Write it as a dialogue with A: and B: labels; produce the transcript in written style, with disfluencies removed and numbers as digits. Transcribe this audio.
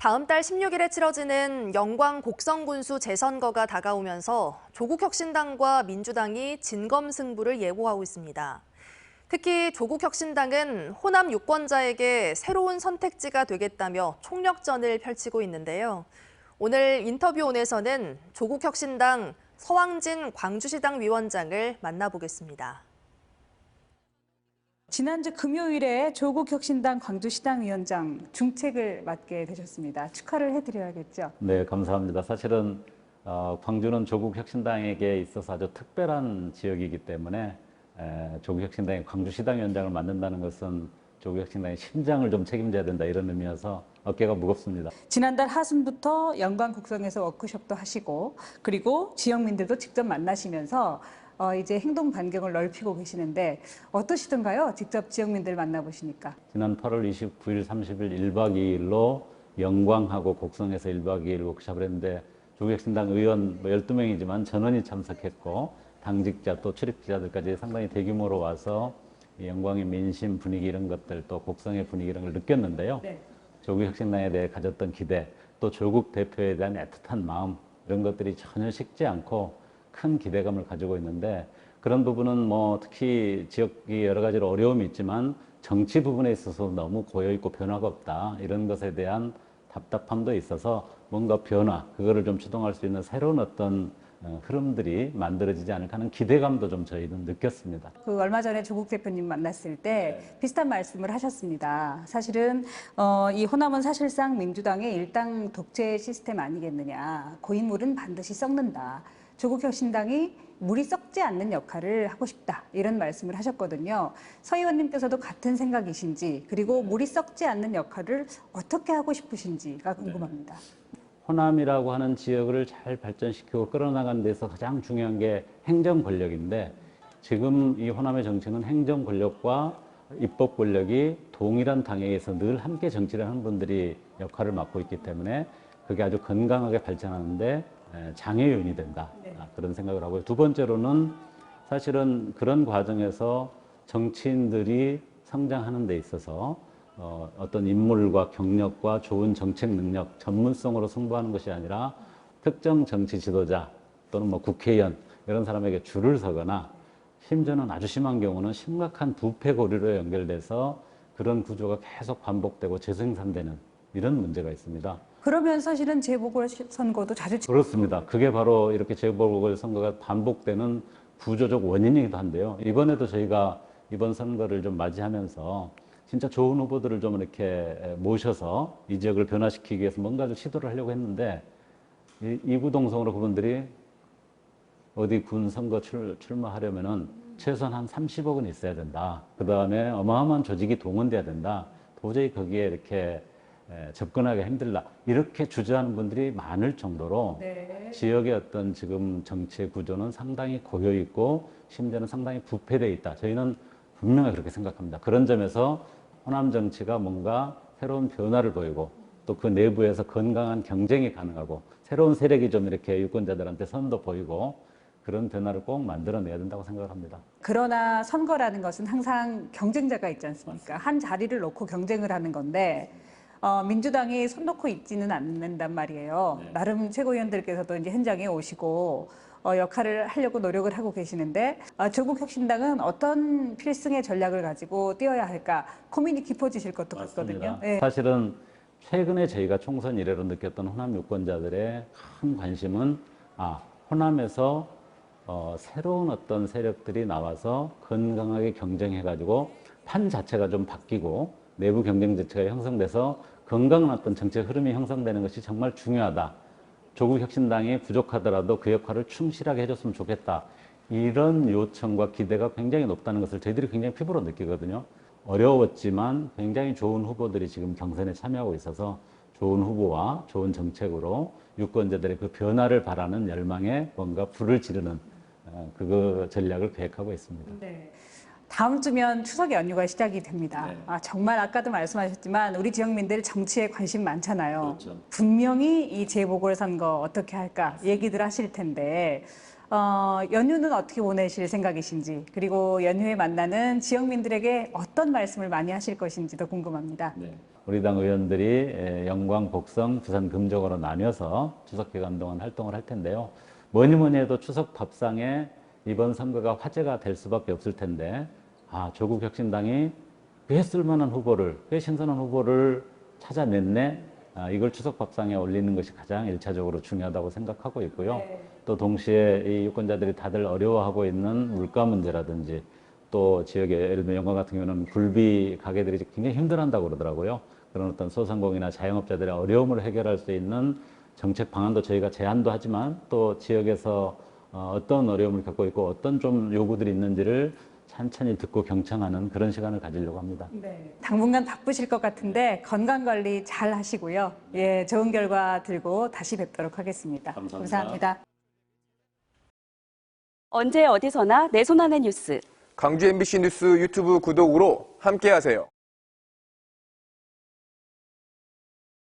A: 다음 달 16일에 치러지는 영광 곡성군수 재선거가 다가오면서 조국혁신당과 민주당이 진검승부를 예고하고 있습니다. 특히 조국혁신당은 호남 유권자에게 새로운 선택지가 되겠다며 총력전을 펼치고 있는데요. 오늘 인터뷰온에서는 조국혁신당 서왕진 광주시당 위원장을 만나보겠습니다.
B: 지난주 금요일에 조국혁신당 광주시당 위원장 중책을 맡게 되셨습니다. 축하를 해드려야겠죠?
C: 네, 감사합니다. 사실은 광주는 조국혁신당에게 있어서 아주 특별한 지역이기 때문에 조국혁신당이 광주시당 위원장을 맡는다는 것은 조국혁신당의 심장을 좀 책임져야 된다 이런 의미여서 어깨가 무겁습니다.
B: 지난달 하순부터 영광 곡성에서 워크숍도 하시고 그리고 지역민들도 직접 만나시면서 이제 행동 반경을 넓히고 계시는데 어떠시던가요? 직접 지역민들 만나보시니까.
C: 지난 8월 29일, 30일 1박 2일로 영광하고 곡성에서 1박 2일 워크숍을 했는데 조국혁신당 의원 12명이지만 전원이 참석했고 당직자 또 출입기자들까지 상당히 대규모로 와서 영광의 민심 분위기 이런 것들 또 곡성의 분위기 이런 걸 느꼈는데요.
B: 네.
C: 조국혁신당에 대해 가졌던 기대 또 조국 대표에 대한 애틋한 마음 이런 것들이 전혀 식지 않고 큰 기대감을 가지고 있는데 그런 부분은 뭐 특히 지역이 여러 가지로 어려움이 있지만 정치 부분에 있어서 너무 고여있고 변화가 없다 이런 것에 대한 답답함도 있어서 뭔가 변화 그거를 좀 추동할 수 있는 새로운 어떤 흐름들이 만들어지지 않을까 하는 기대감도 좀 저희는 느꼈습니다.
B: 그 얼마 전에 조국 대표님 만났을 때 비슷한 말씀을 하셨습니다. 사실은 이 호남은 사실상 민주당의 일당 독재 시스템 아니겠느냐. 고인물은 반드시 썩는다. 조국혁신당이 물이 썩지 않는 역할을 하고 싶다. 이런 말씀을 하셨거든요. 서 의원님께서도 같은 생각이신지 그리고 물이 썩지 않는 역할을 어떻게 하고 싶으신지가 궁금합니다.
C: 호남이라고 하는 지역을 잘 발전시키고 끌어나가는 데서 가장 중요한 게 행정 권력인데 지금 이 호남의 정치는 행정 권력과 입법 권력이 동일한 당에서 늘 함께 정치를 하는 분들이 역할을 맡고 있기 때문에 그게 아주 건강하게 발전하는데 장애 요인이 된다. 그런 생각을 하고요. 두 번째로는 사실은 그런 과정에서 정치인들이 성장하는 데 있어서 어떤 인물과 경력과 좋은 정책 능력, 전문성으로 승부하는 것이 아니라 특정 정치 지도자 또는 뭐 국회의원 이런 사람에게 줄을 서거나 심지어는 아주 심한 경우는 심각한 부패 고리로 연결돼서 그런 구조가 계속 반복되고 재생산되는 이런 문제가 있습니다.
B: 그러면 사실은 재보궐선거도 자주
C: 그렇습니다. 그게 바로 이렇게 재보궐선거가 반복되는 구조적 원인이기도 한데요. 이번에도 저희가 이번 선거를 좀 맞이하면서 진짜 좋은 후보들을 좀 이렇게 모셔서 이 지역을 변화시키기 위해서 뭔가 좀 시도를 하려고 했는데 이구동성으로 그분들이 어디 군 선거 출마하려면은 최소한 한 30억은 있어야 된다. 그 다음에 어마어마한 조직이 동원돼야 된다. 도저히 거기에 이렇게 접근하기 힘들다. 이렇게 주저하는 분들이 많을 정도로 지역의 어떤 지금 정치 구조는 상당히 고여있고 심지어는 상당히 부패되어 있다. 저희는 분명히 그렇게 생각합니다. 그런 점에서 호남 정치가 뭔가 새로운 변화를 보이고 또 그 내부에서 건강한 경쟁이 가능하고 새로운 세력이 좀 이렇게 유권자들한테 선도 보이고 그런 변화를 꼭 만들어내야 된다고 생각을 합니다.
B: 그러나 선거라는 것은 항상 경쟁자가 있지 않습니까? 한 자리를 놓고 경쟁을 하는 건데 민주당이 손 놓고 있지는 않는단 말이에요. 나름 최고위원들께서도 이제 현장에 오시고 역할을 하려고 노력을 하고 계시는데 조국혁신당은 어떤 필승의 전략을 가지고 뛰어야 할까 고민이 깊어지실 것도 같거든요. 네.
C: 사실은 최근에 저희가 총선 이래로 느꼈던 호남 유권자들의 큰 관심은 호남에서 새로운 어떤 세력들이 나와서 건강하게 경쟁해가지고 판 자체가 좀 바뀌고 내부 경쟁 자체가 형성돼서 건강한 어떤 정책 흐름이 형성되는 것이 정말 중요하다. 조국혁신당이 부족하더라도 그 역할을 충실하게 해줬으면 좋겠다. 이런 요청과 기대가 굉장히 높다는 것을 저희들이 굉장히 피부로 느끼거든요. 어려웠지만 굉장히 좋은 후보들이 지금 경선에 참여하고 있어서 좋은 후보와 좋은 정책으로 유권자들의 그 변화를 바라는 열망에 뭔가 불을 지르는 그 전략을 계획하고 있습니다.
B: 네. 다음 주면 추석 연휴가 시작이 됩니다. 정말 아까도 말씀하셨지만 우리 지역민들 정치에 관심 많잖아요.
C: 그렇죠.
B: 분명히 이 재보궐선거 어떻게 할까 얘기들 하실 텐데 연휴는 어떻게 보내실 생각이신지 그리고 연휴에 만나는 지역민들에게 어떤 말씀을 많이 하실 것인지도 궁금합니다.
C: 네. 우리 당 의원들이 영광, 복성, 부산 금정으로 나뉘어서 추석 기간 동안 활동을 할 텐데요. 뭐니 뭐니 해도 추석 밥상에 이번 선거가 화제가 될 수밖에 없을 텐데, 조국 혁신당이 꽤 쓸만한 후보를, 꽤 신선한 후보를 찾아냈네. 이걸 추석 밥상에 올리는 것이 가장 일차적으로 중요하다고 생각하고 있고요. 또 동시에 이 유권자들이 다들 어려워하고 있는 물가 문제라든지, 또 지역의 예를 들면 영광 같은 경우는 굴비 가게들이 굉장히 힘들어한다고 그러더라고요. 그런 어떤 소상공인이나 자영업자들의 어려움을 해결할 수 있는 정책 방안도 저희가 제안도 하지만, 또 지역에서 어떤 어려움을 겪고 있고 어떤 좀 요구들이 있는지를 천천히 듣고 경청하는 그런 시간을 가지려고 합니다.
B: 네. 당분간 바쁘실 것 같은데 건강관리 잘 하시고요. 예, 좋은 결과 들고 다시 뵙도록 하겠습니다. 감사합니다.
D: 언제 어디서나 내 손 안의 뉴스.
E: 광주 MBC 뉴스 유튜브 구독으로 함께하세요.